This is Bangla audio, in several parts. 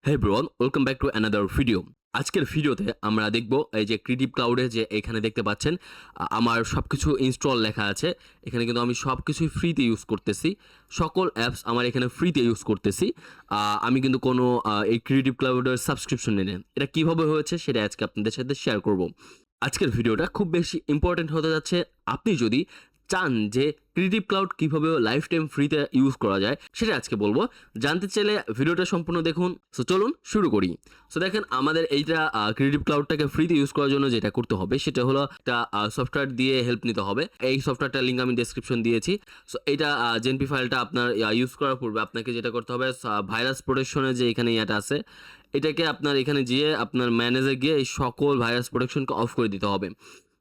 Hey everyone, welcome back to another video. আজকের ভিডিওতে আমরা দেখব এই যে ক্রিয়েটিভ ক্লাউডে যে এখানে দেখতে পাচ্ছেন আমার সবকিছু ইনস্টল লেখা আছে। এখানে কিন্তু আমি সবকিছুই ফ্রিতে ইউজ করতেছি। সকল অ্যাপস আমার এখানে ফ্রিতে ইউজ করতেছি। আমি কিন্তু কোনো এই ক্রিয়েটিভ ক্লাউডের সাবস্ক্রিপশন নিই না। এটা কিভাবে হয়েছে সেটা আজকে আপনাদের সাথে শেয়ার করব। আজকের ভিডিওটা খুব বেশি ইম্পর্টেন্ট হতে যাচ্ছে। আপনি যদি চান যে ক্রিয়েটিভ ক্লাউড কীভাবে লাইফ টাইম ফ্রিতে ইউজ করা যায় সেটা আজকে বলবো। জানতে চাইলে ভিডিওটা সম্পূর্ণ দেখুন। সো চলুন শুরু করি। সো দেখেন, আমাদের এইটা ক্রিয়েটিভ ক্লাউডটাকে ফ্রিতে ইউজ করার জন্য যেটা করতে হবে সেটা হলো একটা সফটওয়্যার দিয়ে হেল্প নিতে হবে। এই সফটওয়্যারটার লিঙ্ক আমি ডেসক্রিপশন দিয়েছি। সো এইটা জেএনপি ফাইলটা আপনার ইউজ করার পূর্বে আপনাকে যেটা করতে হবে, ভাইরাস প্রোটেকশনের যে এখানে ইয়াটা আছে, এটাকে আপনার এখানে গিয়ে আপনার ম্যানেজে গিয়ে এই সকল ভাইরাস প্রোটেকশনকে অফ করে দিতে হবে।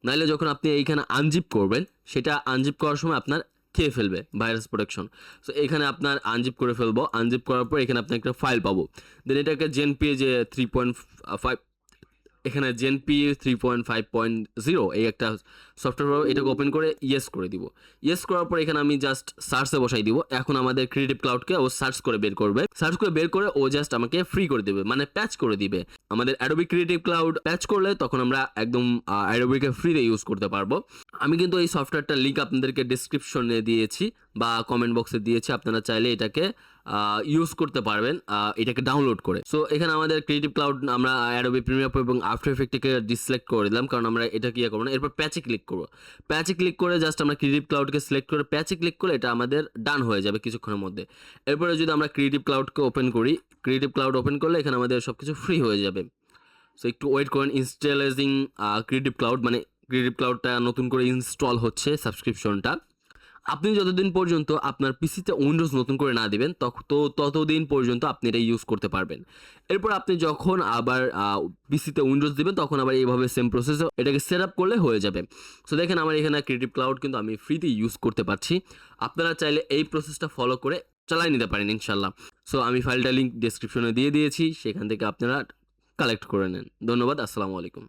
নাহলে যখন আপনি এইখানে আনজিপ করবেন, সেটা আনজিপ করার সময় আপনার খেয়ে ফেলবে ভাইরাস প্রোটেকশন। সো এখানে আপনার আনজিপ করে ফেলবো। আনজিপ করার পর এখানে আপনি একটা ফাইল পাবো। দেন এটাকে জেএনপি যে 3.5, এখানে জেএনপি 3.5.0 এই একটা সফটওয়্যার, এটাকে ওপেন করে ইয়েস করে দিব। ইয়েস করার পর এখানে আমি জাস্ট সার্চে বসাই দিব। এখন আমাদের ক্রিয়েটিভ ক্লাউডকে ও সার্চ করে বের করবে। সার্চ করে বের করে ও জাস্ট আমাকে ফ্রি করে দেবে, মানে প্যাচ করে দিবে। আমাদের অ্যাডোবি ক্রিয়েটিভ ক্লাউড প্যাচ করলে তখন আমরা একদম অ্যাডোবিকে ফ্রিতে ইউজ করতে পারবো। আমি কিন্তু এই সফটওয়্যারটার লিঙ্ক আপনাদেরকে ডিসক্রিপশনে দিয়েছি বা কমেন্ট বক্সে দিয়েছি। আপনারা চাইলে এটাকে ইউজ করতে পারবেন, এটাকে ডাউনলোড করে। সো এখানে আমাদের ক্রিয়েটিভ ক্লাউড আমরা অ্যাডোবি প্রিমিয়ার প্রো এবং আফটার এফেক্টকে ডিসিলেক্ট করে দিলাম, কারণ আমরা এটা কি করবো না। এরপর প্যাচে ক্লিক করবো। প্যাচে ক্লিক করে জাস্ট আমরা ক্রিয়েটিভ ক্লাউডকে সিলেক্ট করে প্যাচে ক্লিক করলে এটা আমাদের ডান হয়ে যাবে কিছুক্ষণের মধ্যে। এরপরে যদি আমরা ক্রিয়েটিভ ক্লাউডকে ওপেন করি, ক্রিয়েটিভ ক্লাউড ওপেন করলে এখানে আমাদের সব কিছু ফ্রি হয়ে যাবে। সো একটু ওয়েট করেন। ইনস্টলিং ক্রিয়েটিভ ক্লাউড, মানে ক্রিয়েটিভ ক্লাউডটা নতুন করে ইনস্টল হচ্ছে সাবস্ক্রিপশনটা। আপনি যতদিন পর্যন্ত আপনার পিসিতে উইন্ডোজ নতুন করে না দিবেন ততদিন পর্যন্ত আপনি এটা ইউজ করতে পারবেন। এরপর আপনি যখন আবার পিসিতে উইন্ডোজ দিবেন তখন আবার এইভাবে সেম প্রসেসে এটাকে সেট আপ করলে হয়ে যাবে। সো দেখেন, আমার এখানে ক্রিয়েটিভ ক্লাউড কিন্তু আমি ফ্রিতে ইউজ করতে পারছি। আপনারা চাইলে এই প্রসেসটা ফলো করে চালাই নিতে পারেন ইনশাল্লাহ। সো আমি ফাইলটা লিঙ্ক ডেসক্রিপশনে দিয়ে দিয়েছি, সেখান থেকে আপনারা কালেক্ট করে নেন। ধন্যবাদ। আসসালামু আলাইকুম।